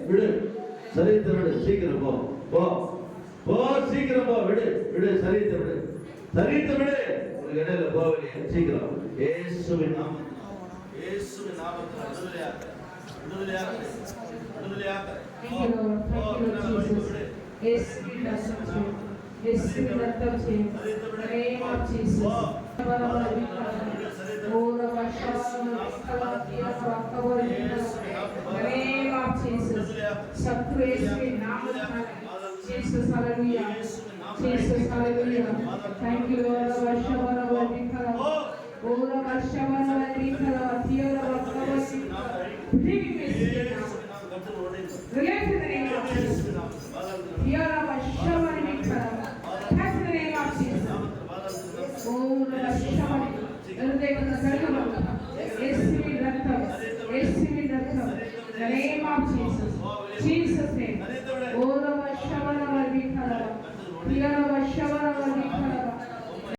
விடு, சரீரத்தை விடு, சீக்கிரம் போ, போ, போ, சீக்கிரம் போ, விடு, விடு, சரீரத்தை விடு, சரீரத்தை விடு, உனக்கு இடையில போவலையே, சீக்கிரம். இயேசுவின் நாமத்தில், இயேசுவின் நாமத்தில் விடுதலையாக, விடுதலையாக, விடுதலையாக. Jesus, hallelujah. Jesus, hallelujah. Thank you, Lord. Vashavana Vadikara. Ora Vashavana Vadikara. Tiyara Vakavasi. Bring me Relate to the name of Jesus. Tiyara Vashavana Vadikara. Touch the name of Jesus. Ora Vashavana. Eldevana Kargamaka. Yesumi Ratham. Yesumi Ratham. The name of Jesus. Jesus' name. Ora Vashavana Vadikara. Tiyara